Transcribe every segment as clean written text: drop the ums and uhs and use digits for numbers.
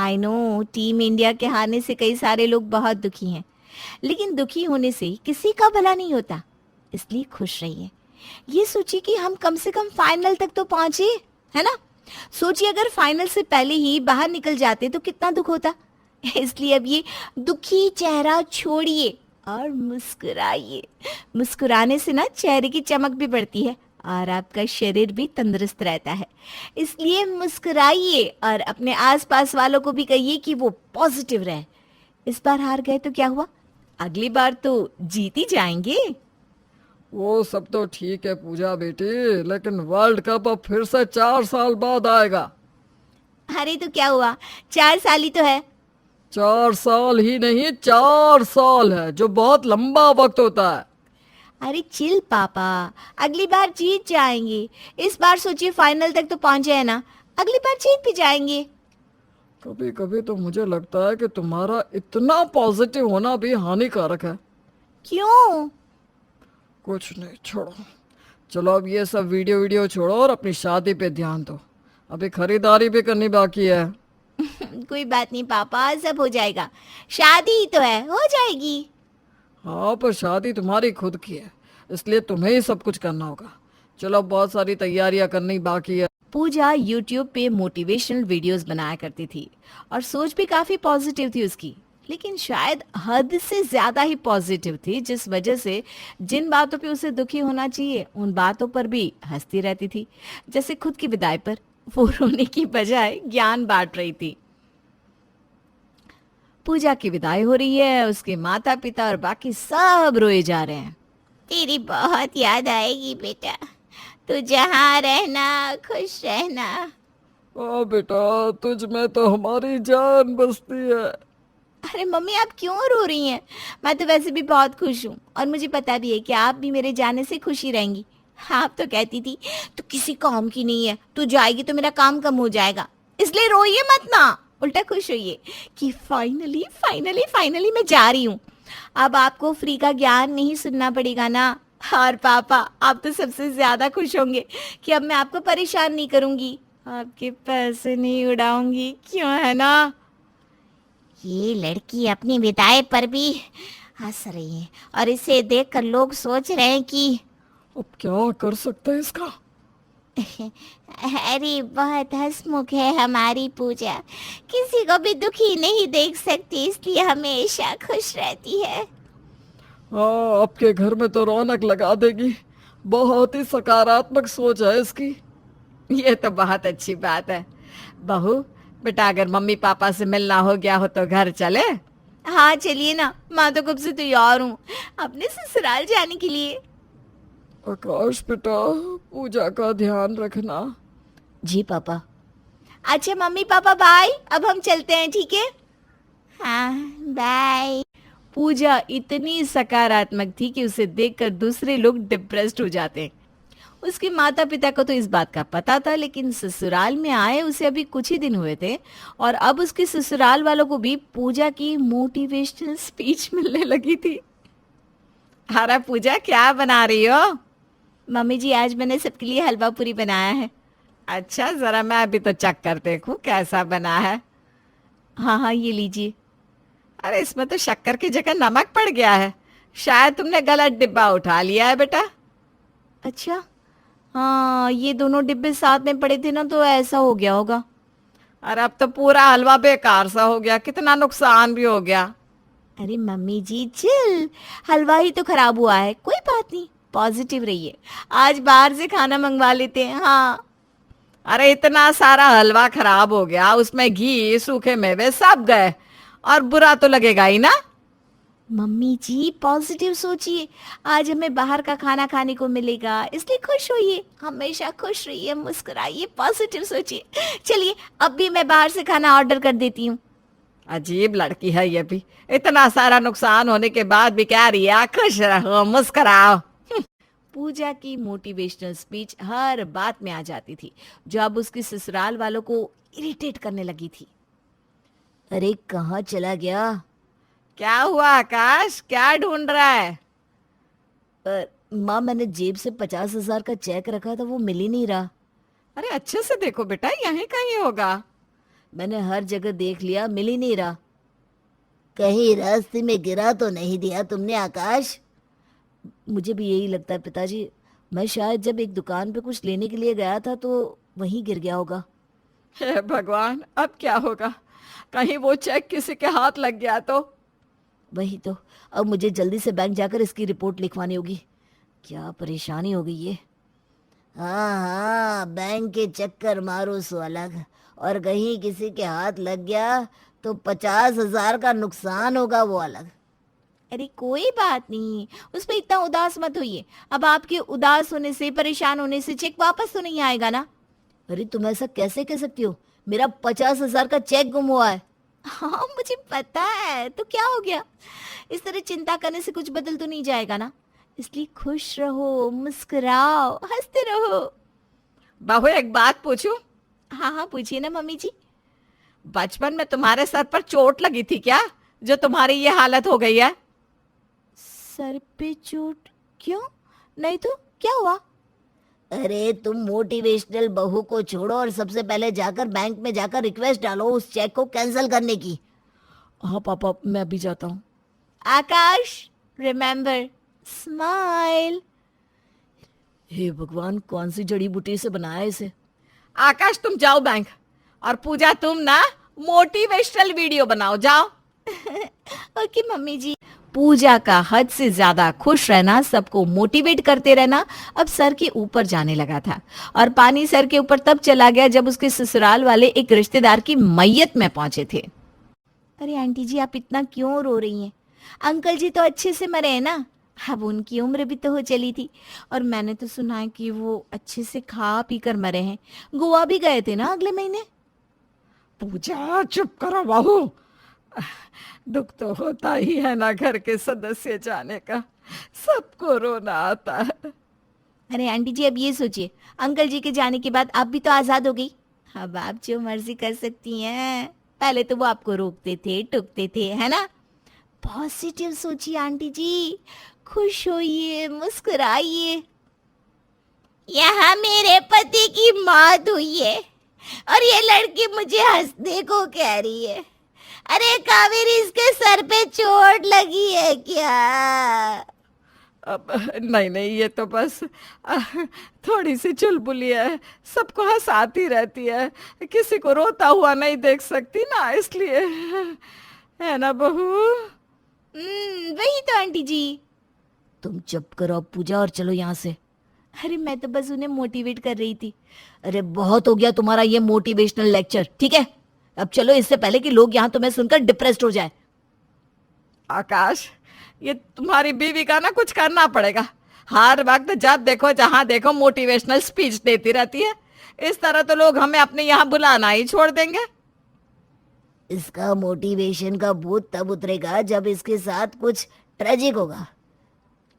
I know, team India के हारने से कई सारे लोग बहुत दुखी हैं, लेकिन दुखी होने से किसी का भला नहीं होता। इसलिए खुश रहिए। ये सोचिए कि हम कम से कम फाइनल तक तो पहुंचे, है ना। सोचिए अगर फाइनल से पहले ही बाहर निकल जाते तो कितना दुख होता। इसलिए अब ये दुखी चेहरा छोड़िए और मुस्कुराइए। मुस्कुराने से ना चेहरे की चमक भी बढ़ती है और आपका शरीर भी तंदुरुस्त रहता है। इसलिए मुस्कुराइए और अपने आसपास वालों को भी कहिए कि वो पॉजिटिव रहे। इस बार हार गए तो क्या हुआ, अगली बार तो जीत ही जाएंगे। वो सब तो ठीक है पूजा बेटी, लेकिन वर्ल्ड कप अब फिर से 4 साल बाद आएगा। अरे तो क्या हुआ, 4 साल ही तो है। 4 साल ही नहीं, 4 साल है, जो बहुत लंबा वक्त होता है। अरे चिल पापा, अगली बार जीत जाएंगे। इस बार सोचिए फाइनल तक तो पहुंचे है ना, अगली बार जीत भी जाएंगे। कभी कभी तो मुझे लगता है कि तुम्हारा इतना पॉजिटिव होना भी हानिकारक है। क्यों? कुछ नहीं, छोड़ो। चलो अब ये सब वीडियो वीडियो छोड़ो और अपनी शादी पे ध्यान दो। अभी खरीदारी भी करनी बाकी है। कोई बात नहीं पापा, सब हो जाएगा। शादी ही तो है, हो जाएगी। हाँ, पर शादी तुम्हारी खुद की है, इसलिए तुम्हें ही सब कुछ करना होगा। चलो अब बहुत सारी तैयारियां करनी बाकी है। पूजा यूट्यूब पे मोटिवेशनल वीडियोस बनाया करती थी और सोच भी काफ़ी पॉजिटिव थी उसकी, लेकिन शायद हद से ज़्यादा ही पॉजिटिव थी, जिस वजह से जिन बातों पे उसे दुखी होना चाहिए उन बातों पर भी हंसती रहती थी। जैसे खुद की विदाई पर वो रोने की बजाय ज्ञान बांट रही थी। पूजा की विदाई हो रही है, उसके माता पिता और बाकी सब रोए जा रहे हैं। तेरी बहुत याद आएगी बेटा, तू जहाँ रहना खुश रहना। ओ बेटा, तुझ में तो हमारी जान बसती है। अरे मम्मी आप क्यों रो रही हैं? मैं तो वैसे भी बहुत खुश हूँ और मुझे पता भी है कि आप भी मेरे जाने से खुशी रहेंगी। आप तो कहती थी तू किसी काम की नहीं है, तू जाएगी तो मेरा काम कम हो जाएगा, इसलिए रोइए मत ना, उल्टा खुश होइए कि फाइनली फाइनली फाइनली मैं जा रही हूँ। अब आपको फ्री का ज्ञान नहीं सुनना पड़ेगा ना। और पापा आप तो सबसे ज्यादा खुश होंगे कि अब मैं आपको परेशान नहीं करूंगी, आपके पैसे नहीं उड़ाऊंगी, क्यों है ना। ये लड़की अपनी विदाई पर भी हंस रही है और इसे देखकर लोग सोच रहे हैं कि अब क्या कर सकते हैं इसका। अरे बहुत हंसमुख है हमारी पूजा, किसी को भी दुखी नहीं देख सकती, इसलिए हमेशा खुश रहती है। हाँ, आपके घर में तो रौनक लगा देगी। बहुत ही सकारात्मक सोच है इसकी। ये तो बहुत अच्छी बात है। बहू, बेटा अगर मम्मी पापा से मिलना हो गया हो तो घर चले। हाँ चलिए ना, मैं तो कब से तैयार हूँ अपने ससुराल जाने के लिए। आकाश बेटा, पूजा का ध्यान रखना। जी पापा। अच्छा मम्मी पापा बाय, अब हम चलते हैं, ठीक है। हाँ बाय। पूजा इतनी सकारात्मक थी कि उसे देखकर दूसरे लोग डिप्रेस्ड हो जाते हैं। उसके माता पिता को तो इस बात का पता था, लेकिन ससुराल में आए उसे अभी कुछ ही दिन हुए थे और अब उसके ससुराल वालों को भी पूजा की मोटिवेशनल स्पीच मिलने लगी थी। अरे पूजा क्या बना रही हो? मम्मी जी आज मैंने सबके लिए हलवा पूरी बनाया है। अच्छा जरा मैं अभी तो चख कर देखूं कैसा बना है। हाँ हाँ ये लीजिए। अरे इसमें तो शक्कर की जगह नमक पड़ गया है, शायद तुमने गलत डिब्बा उठा लिया है बेटा। अच्छा, हाँ ये दोनों डिब्बे साथ में पड़े थे ना तो ऐसा हो गया होगा। अरे अब तो पूरा हलवा बेकार सा हो गया, कितना नुकसान भी हो गया। अरे मम्मी जी चिल, हलवा ही तो खराब हुआ है, कोई बात नहीं, पॉजिटिव रहिए। आज बाहर से खाना मंगवा लेते हैं। हाँ। अरे इतना सारा हलवा खराब हो गया, उसमें घी सूखे मेवे सब गए, और बुरा तो लगेगा ही ना। मम्मी जी पॉजिटिव सोचिए, आज हमें बाहर का खाना खाने को मिलेगा, इसलिए खुश होइए, हमेशा खुश रहिए, मुस्कुराइए, पॉजिटिव सोचिए। चलिए अब भी मैं बाहर से खाना ऑर्डर कर देती हूँ। अजीब लड़की है ये भी, इतना सारा नुकसान होने के बाद भी कह रही है खुश रहो मुस्कुराओ। पूजा की मोटिवेशनल स्पीच हर बात में आ जाती थी, जो अब उसके ससुराल वालों को इरिटेट करने लगी थी। अरे कहाँ चला गया? क्या हुआ आकाश, क्या ढूंढ रहा है? माँ मैंने जेब से 50,000 का चेक रखा था, वो मिल ही नहीं रहा। अरे अच्छे से देखो बेटा, यहीं कहीं होगा। मैंने हर जगह देख लिया, मिल ही नहीं रहा। कहीं रास्ते में गिरा तो नहीं दिया तुमने आकाश? मुझे भी यही लगता है पिताजी। मैं शायद जब एक दुकान पे कुछ लेने के लिए गया था तो वहीं गिर गया होगा। हे भगवान, अब क्या होगा? कहीं वो चेक किसी के हाथ लग गया तो? वही तो, अब मुझे जल्दी से बैंक जाकर इसकी रिपोर्ट लिखवानी होगी। क्या परेशानी हो गई ये। हाँ हाँ, बैंक के चक्कर मारो सो अलग, और कहीं किसी के हाथ लग गया तो 50,000 का नुकसान होगा वो अलग। अरे कोई बात नहीं, उसमें इतना उदास मत होइए। अब आपके उदास होने से, परेशान होने से चेक वापस तो नहीं आएगा ना? अरे तुम ऐसा कैसे कह सकती हो? मेरा 50,000 का चेक गुम हुआ है। हाँ मुझे पता है, तो क्या हो गया? इस तरह चिंता करने से कुछ बदल तो नहीं जाएगा ना? इसलिए खुश रहो, मुस्कुराओ, हंसते रहो। बहू, एक बात पूछूं? हाँ हाँ पूछिए ना मम्मी जी। बचपन में तुम्हारे सर पर चोट लगी थी क्या, जो तुम्हारी ये हालत हो गई है? सर पे चोट? क्यों? नहीं तो क्या हुआ? अरे तुम मोटिवेशनल बहू को छोड़ो और सबसे पहले जाकर बैंक में जाकर रिक्वेस्ट डालो उस चेक को कैंसिल करने की। हाँ पापा, मैं अभी जाता हूँ। आकाश, रिमेम्बर, स्माइल। हे भगवान, कौन सी जड़ी बूटी से बनाया है इसे? आकाश, तुम जाओ बैंक, और पूजा तुम ना मोटिवेशनल वीडियो बनाओ, जाओ। ओके मम्मी जी। पूजा का हद से ज्यादा खुश रहना, सबको मोटिवेट करते रहना अब सर के ऊपर जाने लगा था। और पानी सर के ऊपर तब चला गया जब उसके ससुराल वाले एक रिश्तेदार की मैयत में पहुंचे थे। अरे आंटी जी, आप इतना क्यों रो रही हैं? अंकल जी तो अच्छे से मरे हैं ना। अब उनकी उम्र भी तो हो चली थी, और मैंने तो सुना है कि वो अच्छे से खा पी कर मरे हैं। गोवा भी गए थे ना अगले महीने। पूजा चुप करो बहू, दुख तो होता ही है ना घर के सदस्य जाने का, सबको रोना आता है। अरे आंटी जी, अब ये सोचिए, अंकल जी के जाने के बाद आप भी तो आजाद हो गई। अब आप जो मर्जी कर सकती हैं। पहले तो वो आपको रोकते थे, टोकते थे, है ना? पॉजिटिव सोचिए आंटी जी, खुश होइए, मुस्कुराइए। यहाँ मेरे पति की मौत हुई है और ये लड़की मुझे हंसने को कह रही है। अरे कावेरी, इसके सर पे चोट लगी है क्या? अब नहीं नहीं, ये तो बस थोड़ी सी चुलबुली है, सबको हंसाती रहती है, किसी को रोता हुआ नहीं देख सकती ना, इसलिए। है ना बहू? वही तो आंटी जी। तुम चुप करो अब पूजा और चलो यहाँ से। अरे मैं तो बस उन्हें मोटिवेट कर रही थी। अरे बहुत हो गया तुम्हारा ये मोटिवेशनल लेक्चर, ठीक है? अब चलो, इससे पहले कि लोग यहाँ तुम्हें सुनकर डिप्रेस्ड हो जाए। आकाश, ये तुम्हारी बीवी का ना कुछ करना पड़ेगा। हर वक्त जब देखो जहां देखो मोटिवेशनल स्पीच देती रहती है। इस तरह तो लोग हमें अपने यहाँ बुलाना ही छोड़ देंगे। इसका मोटिवेशन का भूत तब उतरेगा जब इसके साथ कुछ ट्रेजिक होगा।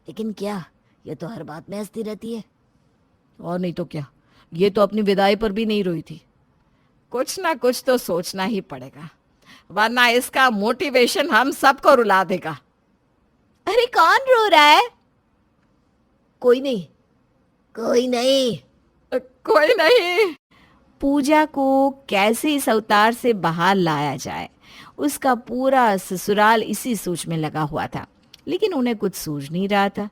लेकिन क्या, ये तो हर बात में हंसती रहती है। और नहीं तो क्या, ये तो अपनी विदाई पर भी नहीं रोई थी। कुछ ना कुछ तो सोचना ही पड़ेगा, वरना इसका मोटिवेशन हम सबको रुला देगा। अरे कौन रो रहा है? कोई नहीं, कोई नहीं। कोई नहीं। पूजा को कैसे इस अवतार से बाहर लाया जाए, उसका पूरा ससुराल इसी सोच में लगा हुआ था, लेकिन उन्हें कुछ सूझ नहीं रहा था।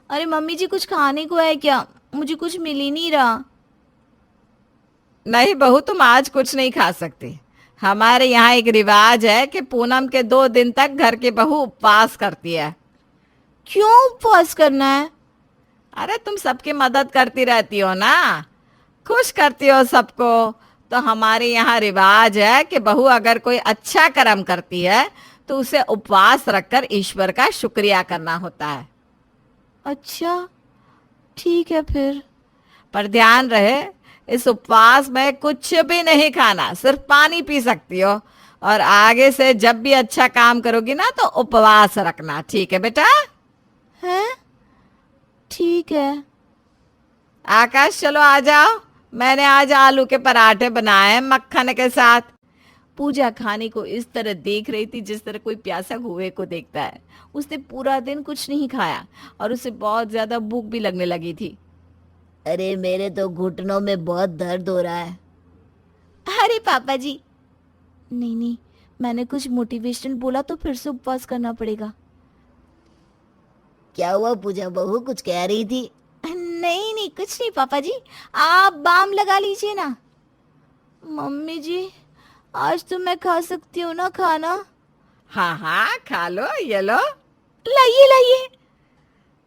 अरे मम्मी जी, कुछ खाने को है क्या? मुझे कुछ मिल ही नहीं रहा। नहीं बहू, तुम आज कुछ नहीं खा सकती। हमारे यहाँ एक रिवाज है कि पूनम के 2 दिन तक घर की बहू उपवास करती है। क्यों उपवास करना है? अरे तुम सबकी मदद करती रहती हो ना, खुश करती हो सबको, तो हमारे यहाँ रिवाज है कि बहू अगर कोई अच्छा कर्म करती है तो उसे उपवास रखकर ईश्वर का शुक्रिया करना होता है। अच्छा ठीक है फिर। पर ध्यान रहे, इस उपवास में कुछ भी नहीं खाना, सिर्फ पानी पी सकती हो। और आगे से जब भी अच्छा काम करोगी ना तो उपवास रखना, ठीक है बेटा? है? ठीक है। आकाश, चलो आ जाओ, मैंने आज आलू के पराठे बनाए हैं मक्खन के साथ। पूजा खाने को इस तरह देख रही थी जिस तरह कोई प्यासा कुएं को देखता है। उसने पूरा दिन कुछ नहीं खाया और उसे बहुत ज्यादा भूख भी लगने लगी थी। अरे मेरे तो घुटनों में बहुत दर्द हो रहा है। अरे पापा जी, नहीं नहीं, मैंने कुछ मोटिवेशनल बोला तो फिर से उपवास करना पड़ेगा। क्या हुआ पूजा बहू, कुछ कह रही थी? नहीं नहीं, कुछ नहीं पापा जी, आप बाम लगा लीजिए ना। मम्मी जी, आज तो मैं खा सकती हूँ ना खाना? हाँ हाँ, खा लो, ये लो। लाइए लाइए।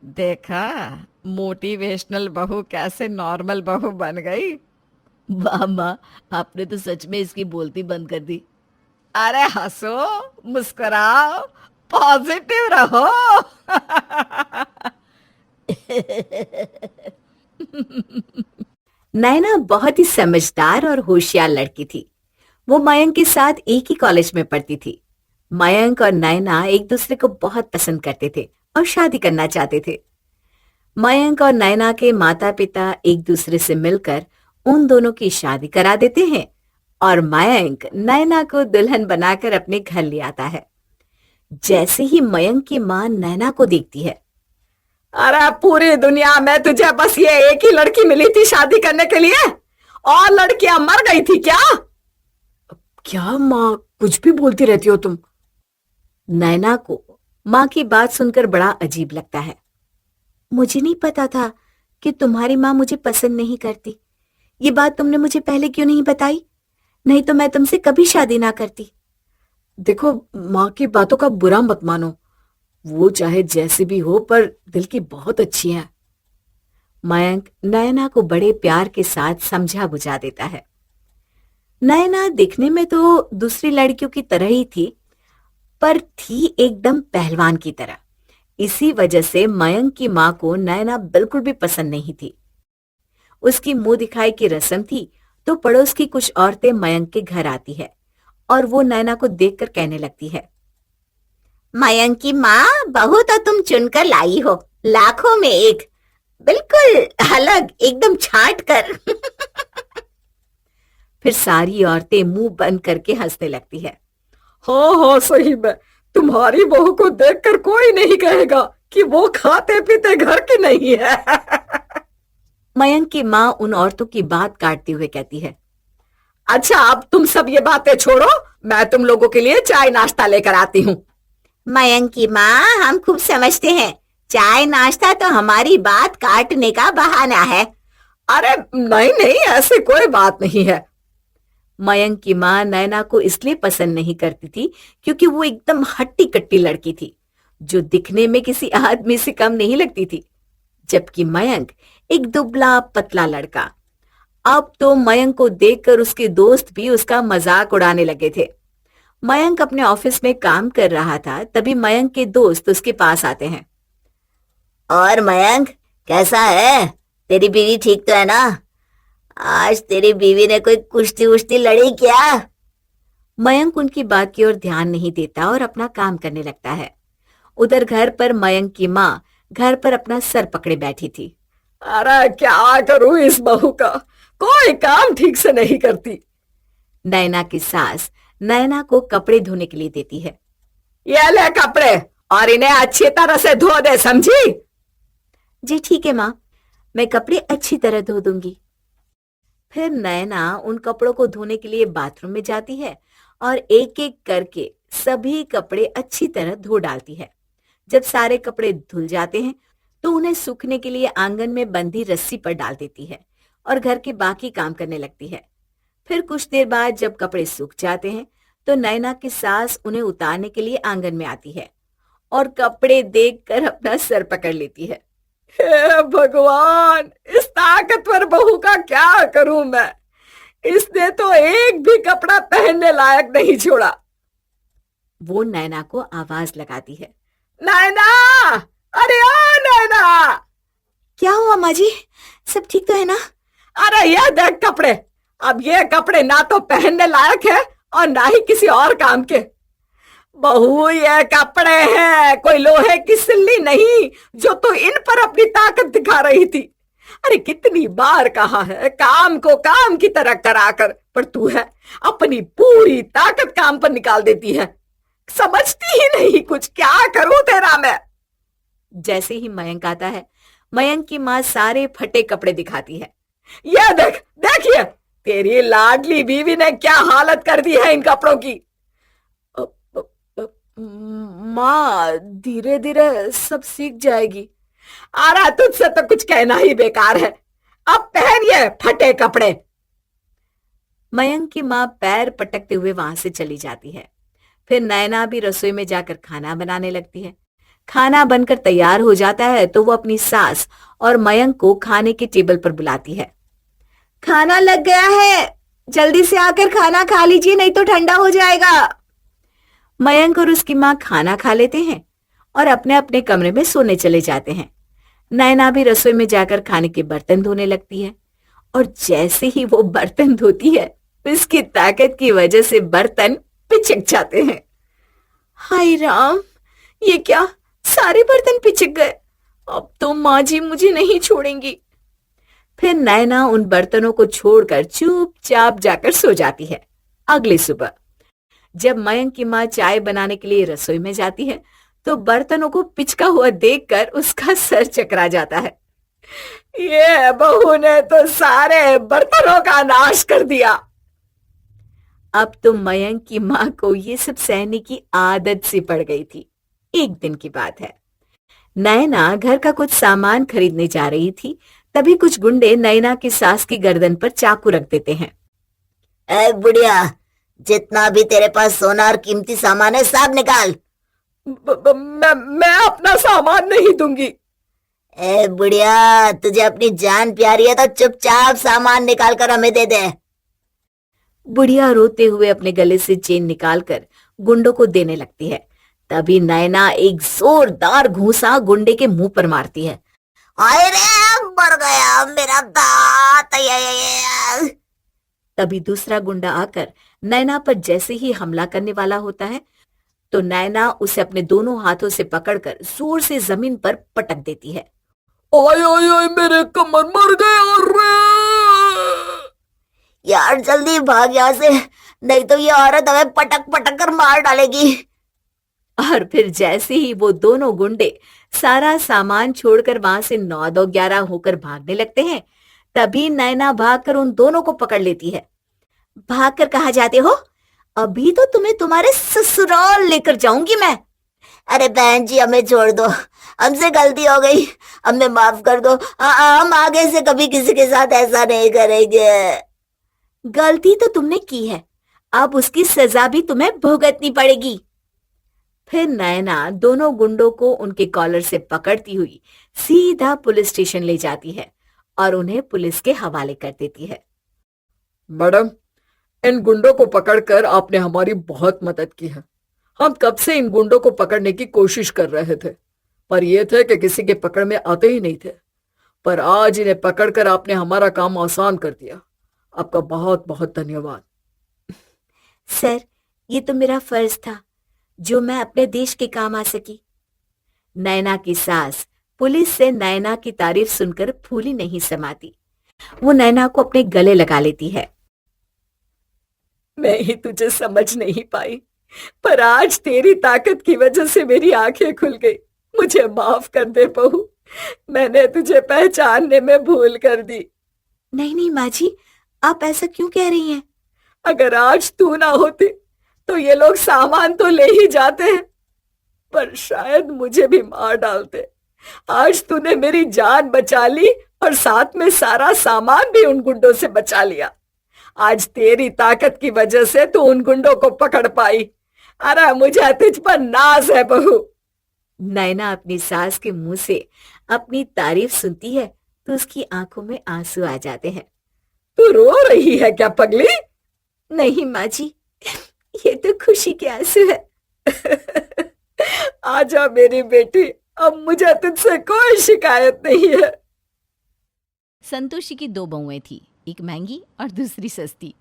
देखा, मोटिवेशनल बहू कैसे नॉर्मल बहू बन गई। वाह माँ, आपने तो सच में इसकी बोलती बंद कर दी। अरे हंसो, मुस्कुराओ, पॉजिटिव रहो। नैना बहुत ही समझदार और होशियार लड़की थी। वो मयंक के साथ एक ही कॉलेज में पढ़ती थी। मयंक और नैना एक दूसरे को बहुत पसंद करते थे और शादी करना चाहते थे। मयंक और नैना के माता पिता एक दूसरे से मिलकर उन दोनों की शादी करा देते हैं और मयंक नैना को दुल्हन बनाकर अपने घर ले आता है। जैसे ही मयंक की मां नैना को देखती है, अरे पूरी दुनिया में तुझे बस ये एक ही लड़की मिली थी शादी करने के लिए, और लड़कियां मर गई थी क्या? क्या माँ, कुछ भी बोलती रहती हो तुम। नैना को माँ की बात सुनकर बड़ा अजीब लगता है। मुझे नहीं पता था कि तुम्हारी माँ मुझे पसंद नहीं करती। ये बात तुमने मुझे पहले क्यों नहीं बताई? नहीं तो मैं तुमसे कभी शादी ना करती। देखो, माँ की बातों का बुरा मत मानो। वो चाहे जैसी भी हो पर दिल की बहुत अच्छी है। मयंक नयना को बड़े प्यार के साथ समझा बुझा देता है। नयना दिखने में तो दूसरी लड़कियों की तरह ही थी, पर थी एकदम पहलवान की तरह। इसी वजह से मयंक की मां को नयना बिल्कुल भी पसंद नहीं थी। उसकी मुंह दिखाई की रस्म थी तो पड़ोस की कुछ औरतें मयंक के घर आती है और वो नयना को देखकर कहने लगती है, मयंक की माँ, बहू तो तुम चुनकर लाई हो, लाखों में एक, बिल्कुल अलग, एकदम छांट कर। फिर सारी औरतें मुंह बंद करके हंसने लगती है। हाँ, सही में तुम्हारी बहू को देखकर कोई नहीं कहेगा कि वो खाते पीते घर की नहीं है। मयंक की मां उन औरतों की बात काटते हुए कहती है, अच्छा, अब तुम सब ये बातें छोड़ो, मैं तुम लोगों के लिए चाय नाश्ता लेकर आती हूँ। मयंक की माँ, हम खूब समझते हैं, चाय नाश्ता तो हमारी बात काटने का बहाना है। अरे नहीं नहीं, ऐसी कोई बात नहीं है। मयंक की मां नैना को इसलिए पसंद नहीं करती थी क्योंकि वो एकदम हट्टी कट्टी लड़की थी, जो दिखने में किसी आदमी से कम नहीं लगती थी, जबकि मयंक एक दुबला पतला लड़का। अब तो मयंक को देखकर उसके दोस्त भी उसका मजाक उड़ाने लगे थे। मयंक अपने ऑफिस में काम कर रहा था, तभी मयंक के दोस्त उसके पास आते हैं। और मयंक, कैसा है? तेरी बीवी ठीक तो है ना? आज तेरी बीवी ने कोई कुश्ती उश्ती लड़ी क्या? मयंक उनकी बात की ओर ध्यान नहीं देता और अपना काम करने लगता है। उधर घर पर मयंक की मां घर पर अपना सर पकड़े बैठी थी। अरे क्या करूं इस बहू का, कोई काम ठीक से नहीं करती। नैना की सास नैना को कपड़े धोने के लिए देती है। ये ले कपड़े और इन्हें अच्छी तरह से धो दे, समझी? जी ठीक है माँ, मैं कपड़े अच्छी तरह धो दूंगी। फिर नैना उन कपड़ों को धोने के लिए बाथरूम में जाती है और एक एक करके सभी कपड़े अच्छी तरह धो डालती है। जब सारे कपड़े धुल जाते हैं तो उन्हें सूखने के लिए आंगन में बंधी रस्सी पर डाल देती है और घर के बाकी काम करने लगती है। फिर कुछ देर बाद जब कपड़े सूख जाते हैं तो नैना की सास उन्हें उतारने के लिए आंगन में आती है और कपड़े देखकर अपना सर पकड़ लेती है। हे भगवान, इस ताकतवर बहू का क्या करूं मैं? इसने तो एक भी कपड़ा पहनने लायक नहीं छोड़ा। वो नैना को आवाज लगाती है, नैना, अरे ओ नैना। क्या हुआ माँ जी, सब ठीक तो है ना? अरे ये देख कपड़े, अब ये कपड़े ना तो पहनने लायक है और ना ही किसी और काम के। बहू, ये कपड़े हैं, कोई लोहे की सिल्ली नहीं जो तो इन पर अपनी ताकत दिखा रही थी। अरे कितनी बार कहा है काम को काम की तरह कराकर, पर तू है अपनी पूरी ताकत काम पर निकाल देती है, समझती ही नहीं कुछ। क्या करूं तेरा मैं? जैसे ही मयंक आता है, मयंक की मां सारे फटे कपड़े दिखाती है। ये देख, देखिए तेरी लाडली बीवी ने क्या हालत कर दी है इन कपड़ों की। अ, अ, अ, माँ, धीरे धीरे सब सीख जाएगी। अरे तुझसे तो कुछ कहना ही बेकार है, अब पहन ये फटे कपड़े। मयंक की माँ पैर पटकते हुए वहां से चली जाती है। फिर नैना भी रसोई में जाकर खाना बनाने लगती है। खाना बनकर तैयार हो जाता है तो वो अपनी सास और मयंक को खाने के टेबल पर बुलाती है। खाना लग गया है, जल्दी से आकर खाना खा लीजिए, नहीं तो ठंडा हो जाएगा। मयंक और उसकी माँ खाना खा लेते हैं और अपने अपने कमरे में सोने चले जाते हैं। नैना भी रसोई में जाकर खाने के बर्तन धोने लगती है और जैसे ही वो बर्तन धोती है, इसकी ताकत की वजह से बर्तन पिचक जाते हैं। हाय राम, ये क्या, सारे बर्तन पिचक गए। अब तो माँ जी मुझे नहीं छोड़ेंगी। फिर नैना उन बर्तनों को छोड़कर चुपचाप जाकर सो जाती है। अगली सुबह जब मयंक की माँ चाय बनाने के लिए रसोई में जाती है तो बर्तनों को पिचका हुआ देखकर उसका सर चकरा जाता है। ये बहू ने तो सारे बर्तनों का नाश कर दिया। अब तो मयंक की माँ को ये सब सहने की आदत सी पड़ गई थी। एक दिन की बात है, नैना घर का कुछ सामान खरीदने जा रही थी, तभी कुछ गुंडे नैना की सास की गर्दन पर चाकू रख देते हैं। ए बुढ़िया, जितना भी तेरे पास सोना और कीमती सामान है सब निकाल। मैं अपना सामान नहीं दूंगी। ए बुढ़िया, तुझे अपनी जान प्यारी है तो चुपचाप सामान निकाल कर हमें दे दे। बुढ़िया रोते हुए अपने गले से चेन निकालकर गुंडों को देने लगती है। तभी नैना एक जोरदार घूंसा गुंडे के मुंह पर मारती है। हाय रे, मर गया मेरा दांत। तभी दूसरा गुंडा आकर नैना पर जैसे ही हमला करने वाला होता है तो नैना उसे अपने दोनों हाथों से पकड़कर जोर से जमीन पर पटक देती है। ओए ओए ओए, मेरे कमर मर गया रे। यार जल्दी भाग यहाँ से, नहीं तो ये औरत हमें पटक पटक कर मार डालेगी। और फिर जैसे ही वो दोनों गुंडे सारा सामान छोड़कर वहां से 9-2-11 होकर भागने लगते हैं, तभी नैना भागकर उन दोनों को पकड़ लेती है। भागकर कहाँ जाते हो? अभी तो तुम्हें तुम्हारे ससुराल लेकर जाऊंगी मैं। अरे बहन जी, हमें छोड़ दो, हमसे गलती हो गई, हमें माफ कर दो। हम आगे से कभी किसी के साथ ऐसा नहीं करेंगे। गलती तो तुमने की है, अब उसकी सजा भी तुम्हें भुगतनी पड़ेगी। फिर नैना दोनों गुंडों को उनके कॉलर से पकड़ती हुई सीधा पुलिस स्टेशन ले जाती है और उन्हें पुलिस के हवाले कर देती है। मैडम, इन गुंडों को पकड़कर आपने हमारी बहुत मदद की है। हम कब से इन गुंडों को पकड़ने की कोशिश कर रहे थे, पर यह थे कि किसी के पकड़ में आते ही नहीं थे। पर आज इन्हें पकड़कर आपने हमारा काम आसान कर दिया। आपका बहुत बहुत धन्यवाद। सर, ये तो मेरा फर्ज था जो मैं अपने देश के काम आ सकी। नैना की सास पुलिस से नैना की तारीफ सुनकर फूली नहीं समाती। वो नैना को अपने गले लगा लेती है। मैं ही तुझे समझ नहीं पाई, पर आज तेरी ताकत की वजह से मेरी आंखें खुल गई। मुझे माफ कर दे बहू, मैंने तुझे पहचानने में भूल कर दी। नहीं नहीं माँ जी, आप ऐसा क्यों कह रही हैं? अगर आज तू ना होती तो ये लोग सामान तो ले ही जाते हैं, पर शायद मुझे भी मार डालते। आज तूने मेरी जान बचा ली और साथ में सारा सामान भी उन गुंडों से बचा लिया। आज तेरी ताकत की वजह से तू उन गुंडों को पकड़ पाई। अरे मुझे तुझ पर नाज है बहू। नैना अपनी सास के मुंह से अपनी तारीफ सुनती है तो उसकी आंखों में आंसू आ जाते हैं। तू रो रही है क्या पगली? नहीं माँ जी, ये तो खुशी के आंसू है। आजा मेरी बेटी, अब मुझे तुझसे कोई शिकायत नहीं है। संतोषी की 2 बहुएं थी, एक महंगी और दूसरी सस्ती।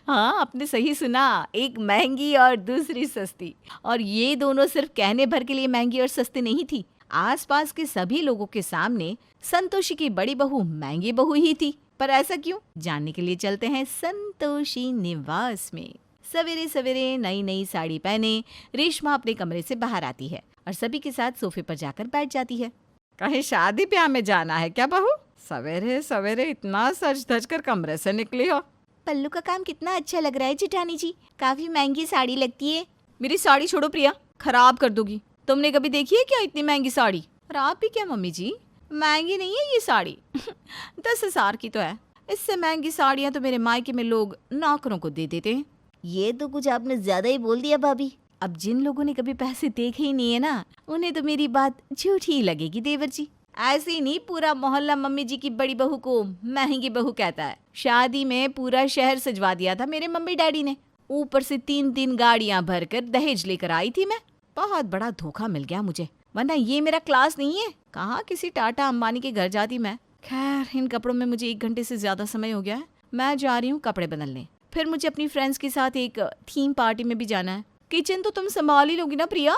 हाँ, आपने सही सुना, एक महंगी और दूसरी सस्ती। और ये दोनों सिर्फ कहने भर के लिए महंगी और सस्ती नहीं थी। आसपास के सभी लोगों के सामने संतोषी की बड़ी बहू महंगी बहू ही थी। पर ऐसा क्यों, जानने के लिए चलते हैं संतोषी निवास में। सवेरे सवेरे नई नई साड़ी पहने रेशमा अपने कमरे से बाहर आती है और सभी के साथ सोफे पर जाकर बैठ जाती है। कहीं शादी ब्याह में जाना है क्या बहू? सवेरे सवेरे इतना सज धज कर कमरे से निकली हो। पल्लू का काम कितना अच्छा लग रहा है जेठानी जी, काफी महंगी साड़ी लगती है। मेरी साड़ी छोड़ो प्रिया, खराब कर दोगी। तुमने कभी देखी है क्या इतनी महंगी साड़ी? और आप भी क्या मम्मी जी, महंगी नहीं है ये साड़ी 10,000 की तो है। इससे महंगी साड़ियाँ तो मेरे मायके में लोग नौकरों को दे देते हैं। ये तो कुछ आपने ज्यादा ही बोल दिया भाभी। अब जिन लोगों ने कभी पैसे देखे ही नहीं है ना, उन्हें तो मेरी बात झूठी ही लगेगी देवर जी। ऐसे ही नहीं पूरा मोहल्ला मम्मी जी की बड़ी बहू को महंगी बहू कहता है। शादी में पूरा शहर सजवा दिया था मेरे मम्मी डैडी ने, ऊपर से 3 गाड़ियां भरकर दहेज लेकर आई थी मैं। बहुत बड़ा धोखा मिल गया मुझे, वरना ये मेरा क्लास नहीं है। कहाँ किसी टाटा अंबानी के घर जाती मैं। खैर इन कपड़ों में मुझे 1 घंटे से ज्यादा समय हो गया है। मैं जा रही हूँ कपड़े बदलने, फिर मुझे अपनी फ्रेंड्स के साथ एक थीम पार्टी में भी जाना है। किचन तो तुम संभाल ही लोगी ना प्रिया,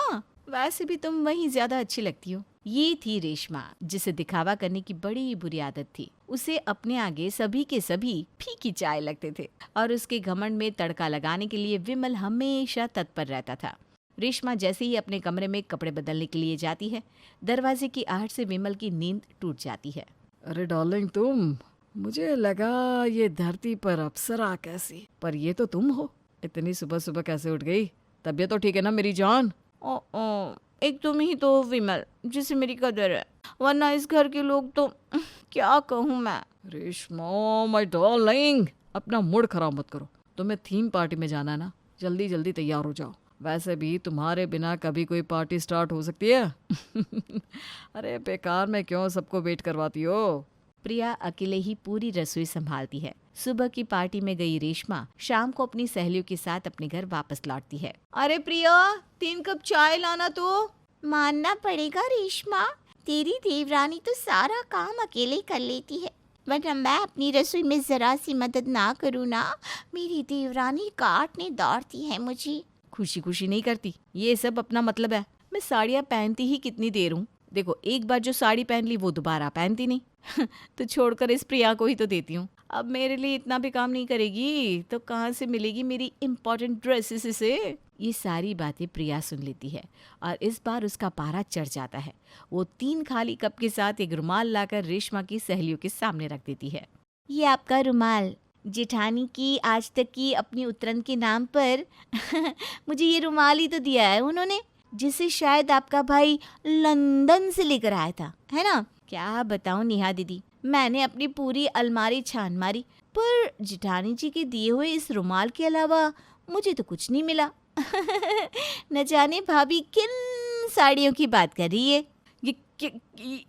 वैसे भी तुम वहीं ज्यादा अच्छी लगती हो। ये थी रेशमा, जिसे दिखावा करने की बड़ी बुरी आदत थी। उसे अपने आगे सभी के सभी फीकी चाय लगते थे और उसके घमंड में तड़का लगाने के लिए विमल हमेशा तत्पर रहता था। रेशमा जैसे ही अपने कमरे में कपड़े बदलने के लिए जाती है, दरवाजे की आहट से विमल की नींद टूट जाती है। अरे डार्लिंग तुम, मुझे लगा ये धरती पर अप्सरा कैसी, पर ये तो तुम हो। इतनी सुबह सुबह कैसे उठ गई? तबीयत तो ठीक है ना मेरी जान? ओ, एक तुम ही तो विमल जिसे मेरी कदर है, वरना इस घर के लोग तो क्या कहूँ मैं। रेशमा माय डार्लिंग, अपना मूड खराब मत करो। तुम्हें थीम पार्टी में जाना है ना, जल्दी जल्दी तैयार हो जाओ। वैसे भी तुम्हारे बिना कभी कोई पार्टी स्टार्ट हो सकती है? अरे बेकार में क्यों सबको वेट करवाती हो? प्रिया अकेले ही पूरी रसोई संभालती है। सुबह की पार्टी में गई रेशमा शाम को अपनी सहेलियों के साथ अपने घर वापस लौटती है। अरे प्रिया 3 कप चाय लाना तो। मानना पड़ेगा रेशमा, तेरी देवरानी तो सारा काम अकेले कर लेती है, वरना मैं अपनी रसोई में जरा सी मदद ना करूँ ना, मेरी देवरानी काटने दौड़ती है मुझे। खुशी खुशी नहीं करती, ये सब अपना मतलब है। मैं साड़ियाँ पहनती ही कितनी देर हूँ। देखो एक बार जो साड़ी पहन ली वो दोबारा पहनती नहीं तो छोड़कर इस प्रिया को ही तो देती हूँ। अब मेरे लिए इतना भी काम नहीं करेगी तो कहाँ से मिलेगी मेरी इम्पोर्टेंट ड्रेसेस इसे? ये सारी बातें प्रिया सुन लेती है और इस बार उसका पारा चढ़ जाता है। वो 3 खाली कप के साथ एक रुमाल लाकर रेशमा की सहेलियों के सामने रख देती है। ये आपका रुमाल, जेठानी की आज तक की अपनी उतरन के नाम पर मुझे ये रुमाल ही तो दिया है उन्होंने, जिसे शायद आपका भाई लंदन से लेकर आया था, है ना? क्या बताऊं नेहा दीदी, मैंने अपनी पूरी अलमारी छान मारी, पर जेठानी जी के दिए हुए इस रुमाल के अलावा मुझे तो कुछ नहीं मिला। न जाने भाभी किन साड़ियों की बात कर रही है।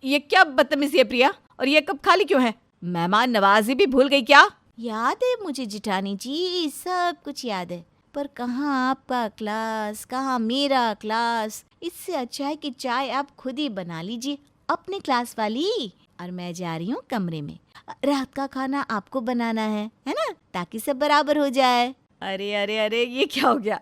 ये क्या बदतमीजी है प्रिया? और ये कप खाली क्यों है? मेहमान नवाजी भी भूल गई क्या? याद है मुझे जेठानी जी, सब कुछ याद है, पर कहाँ आपका क्लास, कहाँ मेरा क्लास। इससे अच्छा है कि चाय आप खुद ही बना लीजिए, अपने क्लास वाली। और मैं जा रही हूँ कमरे में, रात का खाना आपको बनाना है ना, ताकि सब बराबर हो जाए। अरे अरे अरे ये क्या हो गया?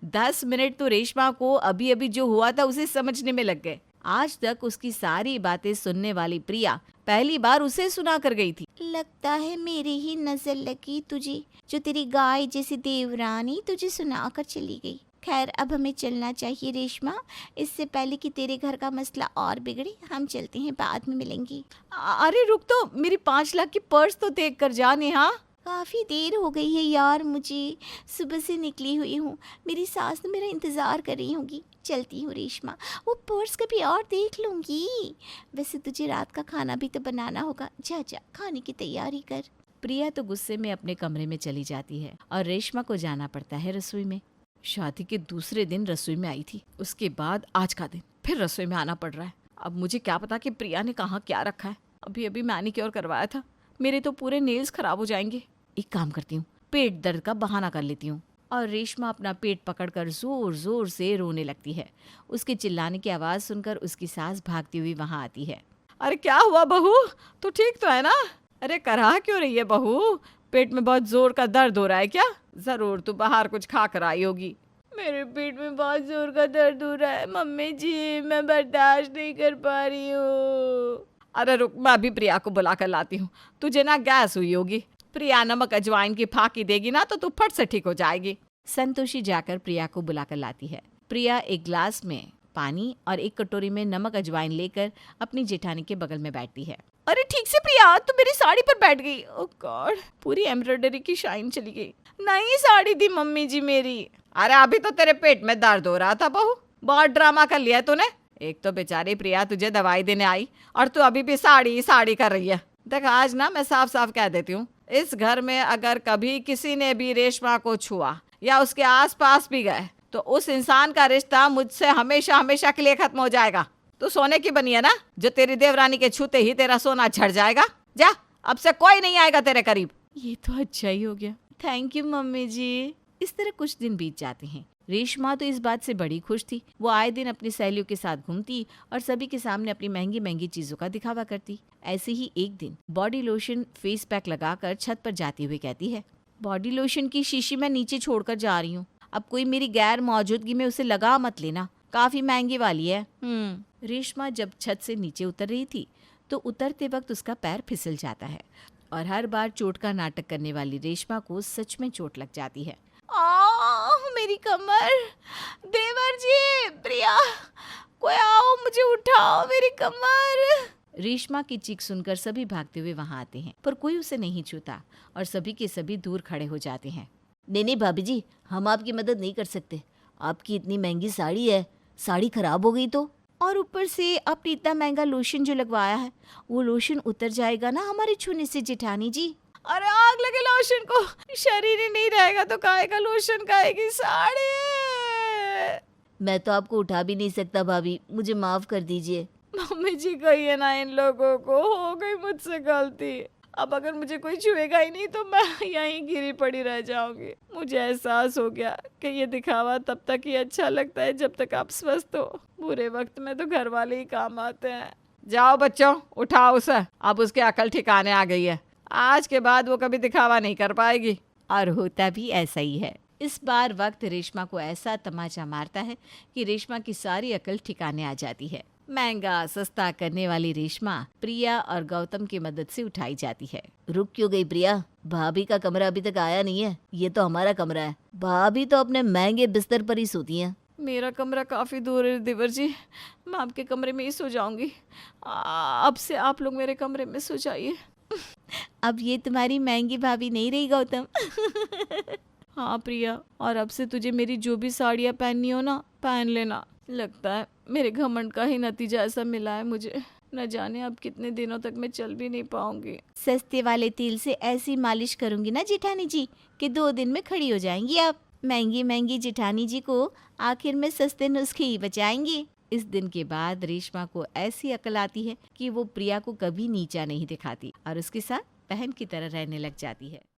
10 मिनट तो रेशमा को अभी अभी जो हुआ था उसे समझने में लग गए। आज तक उसकी सारी बातें सुनने वाली प्रिया पहली बार उसे सुना कर गई थी। लगता है मेरी ही नजर लगी तुझे, जो तेरी गाय जैसी देवरानी तुझे सुना कर चली गई। खैर अब हमें चलना चाहिए रेशमा, इससे पहले कि तेरे घर का मसला और बिगड़े। हम चलते हैं, बाद में मिलेंगे। अरे रुक तो, मेरी 5 लाख की पर्स तो देख कर जा नेहा। काफ़ी देर हो गई है यार, मुझे सुबह से निकली हुई हूँ, मेरी सास तो मेरा इंतज़ार कर रही होगी। चलती हूँ रेशमा, वो पर्स कभी और देख लूँगी। वैसे तुझे रात का खाना भी तो बनाना होगा, जा जा खाने की तैयारी कर। प्रिया तो गुस्से में अपने कमरे में चली जाती है और रेशमा को जाना पड़ता है रसोई में। शादी के दूसरे दिन रसोई में आई थी, उसके बाद आज का दिन फिर रसोई में आना पड़ रहा है। अब मुझे क्या पता कि प्रिया ने कहाँ क्या रखा है। अभी अभी मैनिक्योर करवाया था, मेरे तो पूरे नेल्स खराब हो जाएंगे। एक काम करती हूँ, पेट दर्द का बहाना कर लेती हूँ। और रेशमा अपना पेट पकड़कर जोर जोर से रोने लगती है। उसके चिल्लाने की आवाज सुनकर उसकी सास भागती हुई वहां आती है। अरे क्या हुआ बहू, तू ठीक तो है ना? अरे कराह क्यों रही है बहू? पेट में बहुत जोर का दर्द हो रहा है क्या? जरूर तू बाहर कुछ खा कर आई होगी। मेरे पेट में बहुत जोर का दर्द हो रहा है मम्मी जी, मैं बर्दाश्त नहीं कर पा रही हूँ। अरे रुक, मैं अभी प्रिया को बुला कर लाती हूँ। तुझे ना गैस हुई होगी, प्रिया नमक अजवाइन की फाकी देगी ना तो तू फट से ठीक हो जाएगी। संतोषी जाकर प्रिया को बुलाकर लाती है। प्रिया एक ग्लास में पानी और एक कटोरी में नमक अजवाइन लेकर अपनी जेठानी के बगल में बैठती है। अरे ठीक से प्रिया, तू मेरी साड़ी पर बैठ गई। ओह गॉड, पूरी एम्ब्रॉयडरी की शाइन चली गई। नहीं साड़ी थी मम्मी जी मेरी। अरे अभी तो तेरे पेट में दर्द हो रहा था बहू, बहुत ड्रामा कर लिया तूने। एक तो बेचारी प्रिया तुझे दवाई देने आई और तू अभी भी साड़ी साड़ी कर रही है। देख आज ना मैं साफ साफ कह देती हूँ, इस घर में अगर कभी किसी ने भी रेशमा को छुआ या उसके आसपास भी गए तो उस इंसान का रिश्ता मुझसे हमेशा हमेशा के लिए खत्म हो जाएगा। तू सोने की बनी है ना, जो तेरी देवरानी के छूते ही तेरा सोना झड़ जाएगा। जा, अब से कोई नहीं आएगा तेरे करीब। ये तो अच्छा ही हो गया, थैंक यू मम्मी जी। इस तरह कुछ दिन बीत जाते हैं। रेशमा तो इस बात से बड़ी खुश थी। वो आए दिन अपनी सहेलियों के साथ घूमती और सभी के सामने अपनी महंगी महंगी चीजों का दिखावा करती। ऐसे ही एक दिन बॉडी लोशन फेस पैक लगाकर छत पर जाती हुई कहती है, बॉडी लोशन की शीशी मैं नीचे छोड़कर जा रही हूँ, अब कोई मेरी गैर मौजूदगी में उसे लगा मत लेना, काफी महंगी वाली है। रेशमा जब छत से नीचे उतर रही थी तो उतरते वक्त उसका पैर फिसल जाता है और हर बार चोट का नाटक करने वाली रेशमा को सच में चोट लग जाती है। मेरी कमर, देवर जी, प्रिया, कोई आओ, मुझे उठाओ, मेरी कमर। रेशमा की चीख सुनकर सभी भागते हुए वहां आते हैं, पर कोई उसे नहीं छूता और सभी के सभी दूर खड़े हो जाते हैं। नहीं भाभी जी, हम आपकी मदद नहीं कर सकते। आपकी इतनी महंगी साड़ी है, साड़ी खराब हो गई तो। और ऊपर से आपने इतना महंगा लोशन जो लगवाया है, वो लोशन उतर जाएगा ना हमारे छूने से जेठानी जी। अरे आग लगे लोशन को, शरीर ही नहीं रहेगा तो काहे का लोशन, काहे की साड़ी। मैं तो आपको उठा भी नहीं सकता भाभी, मुझे माफ कर दीजिए। मम्मी जी कहिए ना इन लोगों को, हो गई मुझसे गलती। अब अगर मुझे कोई छुएगा ही नहीं तो मैं यहीं गिरी पड़ी रह जाऊंगी। मुझे एहसास हो गया कि ये दिखावा तब तक ही अच्छा लगता है जब तक आप स्वस्थ हो। बुरे वक्त में तो घर वाले ही काम आते हैं। जाओ बच्चों, उठाओ उसे, अब उसकी अकल ठिकाने आ गई है। आज के बाद वो कभी दिखावा नहीं कर पाएगी। और होता भी ऐसा ही है। इस बार वक्त रेशमा को ऐसा तमाचा मारता है कि रेशमा की सारी अकल ठिकाने आ जाती है। महंगा सस्ता करने वाली रेशमा प्रिया और गौतम की मदद से उठाई जाती है। रुक क्यों गई प्रिया? भाभी का कमरा अभी तक आया नहीं है, ये तो हमारा कमरा है। भाभी तो अपने महंगे बिस्तर पर ही सोती हैं। मेरा कमरा काफी दूर है देवर जी, मैं आपके कमरे में ही सो जाऊंगी। अब से आप लोग मेरे कमरे में सो जाइए। अब ये तुम्हारी महंगी भाभी नहीं रही गौतम। हाँ प्रिया, और अब से तुझे मेरी जो भी साड़ियाँ पहननी हो ना, पहन लेना। लगता है मेरे घमंड का ही नतीजा ऐसा मिला है मुझे। न जाने अब कितने दिनों तक मैं चल भी नहीं पाऊंगी। सस्ते वाले तेल से ऐसी मालिश करूंगी ना जेठानी जी कि 2 दिन में खड़ी हो जाएंगी आप। महंगी महंगी जेठानी जी को आखिर में सस्ते नुस्खे ही बचाएंगे। इस दिन के बाद रेशमा को ऐसी अकल आती है कि वो प्रिया को कभी नीचा नहीं दिखाती और उसके साथ बहन की तरह रहने लग जाती है।